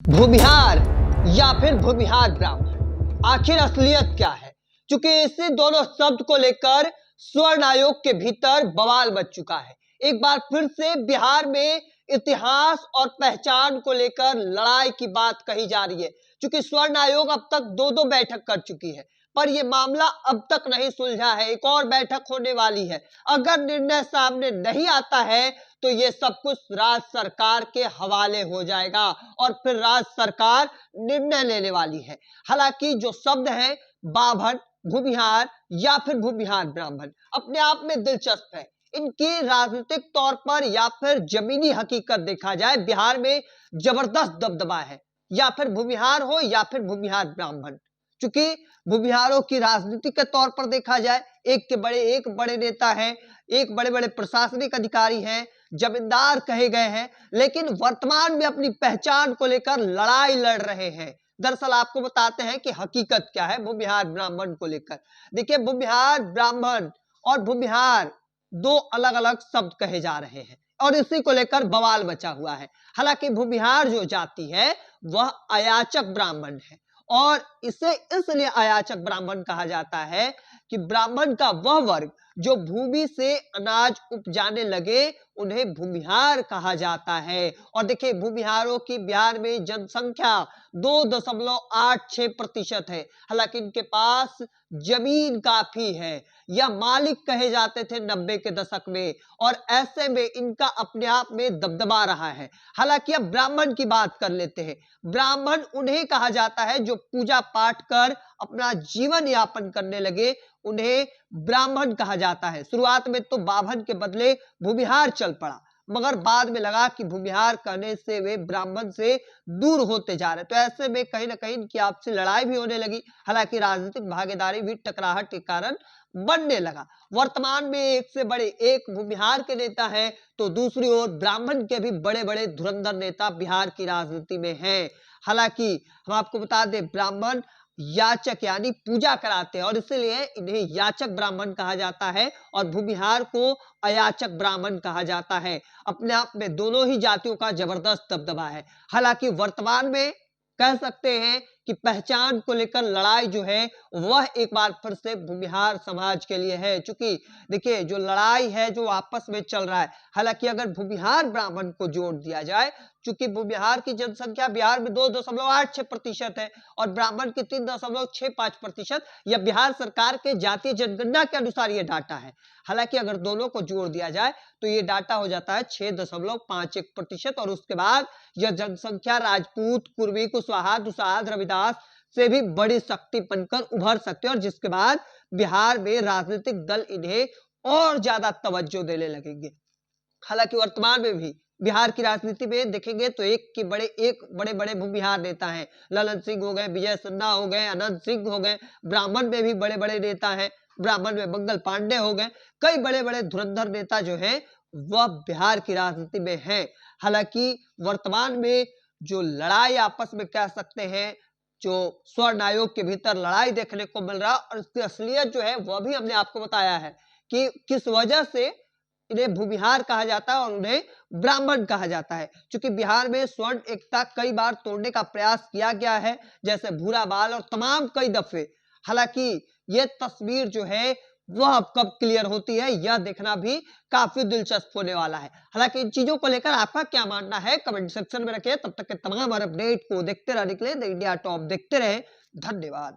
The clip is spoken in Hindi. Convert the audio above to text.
भूमिहार या फिर भूमिहार ब्राह्मण, आखिर असलियत क्या है? चूंकि इसी दोनों शब्द को लेकर स्वर्ण आयोग के भीतर बवाल मच चुका है। एक बार फिर से बिहार में इतिहास और पहचान को लेकर लड़ाई की बात कही जा रही है। चूंकि स्वर्ण आयोग अब तक दो बैठक कर चुकी है, पर यह मामला अब तक नहीं सुलझा है। एक और बैठक होने वाली है। अगर निर्णय सामने नहीं आता है तो ये सब कुछ राज्य सरकार के हवाले हो जाएगा और फिर राज्य सरकार निर्णय लेने वाली है। हालांकि जो शब्द है बाभन, भूमिहार या फिर भूमिहार ब्राह्मण, अपने आप में दिलचस्प है। इनकी राजनीतिक तौर पर या फिर जमीनी हकीकत देखा जाए, बिहार में जबरदस्त दबदबा है। या फिर भूमिहार हो या फिर भूमिहार ब्राह्मण, चूंकि भूमिहारों की राजनीति के तौर पर देखा जाए, एक बड़े नेता हैं, एक बड़े बड़े प्रशासनिक अधिकारी हैं, जमींदार कहे गए हैं, लेकिन वर्तमान में अपनी पहचान को लेकर लड़ाई लड़ रहे हैं। दरअसल आपको बताते हैं कि हकीकत क्या है भूमिहार ब्राह्मण को लेकर। देखिए, भूमिहार ब्राह्मण और भूमिहार दो अलग अलग शब्द कहे जा रहे हैं और इसी को लेकर बवाल मचा हुआ है। हालांकि भूमिहार जो जाति है वह अयाचक ब्राह्मण है और इसे इसलिए अयाचक ब्राह्मण कहा जाता है कि ब्राह्मण का वह वर्ग जो भूमि से अनाज उपजाने लगे उन्हें भूमिहार कहा जाता है। और देखिए, भूमिहारों की बिहार में जनसंख्या 2.86% है। हालांकि इनके पास जमीन काफी है। यह मालिक कहे जाते थे 90 के दशक में और ऐसे में इनका अपने आप में दबदबा रहा है। हालांकि अब ब्राह्मण की बात कर लेते हैं। ब्राह्मण उन्हें कहा जाता है जो पूजा पाठ कर अपना जीवन यापन करने लगे, उन्हें ब्राह्मण कहा जाता है। शुरुआत में तो बाभन के बदले भूमिहार चल पड़ा, मगर बाद में लगा कि भूमिहार कहने से वे ब्राह्मण से दूर होते जा रहे, तो ऐसे में कहीं ना कहीं इनकी आपसी लड़ाई भी होने लगी। हालांकि राजनीतिक भागीदारी भी टकराहट के कारण बनने लगा। वर्तमान में एक से बड़े एक भूमिहार के नेता हैं तो दूसरी ओर ब्राह्मण के भी बड़े बड़े धुरंधर नेता बिहार की राजनीति में हैं। हालांकि हम आपको बता दें, ब्राह्मण याचक यानी पूजा कराते हैं और इसलिए इन्हें याचक ब्राह्मण कहा जाता है और भूमिहार को अयाचक ब्राह्मण कहा जाता है। अपने आप में दोनों ही जातियों का जबरदस्त दबदबा है। हालांकि वर्तमान में कह सकते हैं कि पहचान को लेकर लड़ाई जो है वह एक बार फिर से भूमिहार समाज के लिए है। क्योंकि देखिए, जो लड़ाई है जो आपस में चल रहा है, हालांकि अगर भूमिहार ब्राह्मण को जोड़ दिया जाए, चूंकि भूमिहार की जनसंख्या बिहार में 2.86% है और ब्राह्मण की 3.65%, यह बिहार सरकार के जातीय जनगणना के अनुसार यह डाटा है। हालांकि अगर दोनों को जोड़ दिया जाए तो यह डाटा हो जाता है 6.51% और उसके बाद यह जनसंख्या राजपूत, कुर्मी, कुशवाहा, दुसाध, रविदास से भी बड़ी शक्ति बनकर उभर सकते हैं और जिसके बाद बिहार में राजनीतिक दल इन्हें और ज्यादा तवज्जो देने लगेंगे। हालांकि वर्तमान में भी बिहार की राजनीति में देखेंगे तो एक बड़े बड़े भूमिहार नेता हैं। ललन सिंह हो गए, विजय सिन्हा हो गए, अनंत सिंह हो गए। ब्राह्मण में भी बड़े बड़े नेता हैं। ब्राह्मण में मंगल पांडे हो गए। कई बड़े बड़े धुरंधर नेता जो हैं वह बिहार की राजनीति में हैं। हालांकि वर्तमान में जो लड़ाई आपस में कह सकते हैं, जो स्वर्ण आयोग के भीतर लड़ाई देखने को मिल रहा और उसकी असलियत जो है वह भी हमने आपको बताया है कि किस वजह से इन्हें भूमिहार कहा जाता है और उन्हें ब्राह्मण कहा जाता है। क्योंकि बिहार में स्वर्ण एकता कई बार तोड़ने का प्रयास किया गया है, जैसे भूरा बाल और तमाम कई दफे। हालांकि यह तस्वीर जो है वह अब कब क्लियर होती है यह देखना भी काफी दिलचस्प होने वाला है। हालांकि इन चीजों को लेकर आपका क्या मानना है कमेंट सेक्शन में रखिए। तब तक के तमाम अपडेट को देखते रहने के लिए द इंडिया टॉप देखते रहे। धन्यवाद।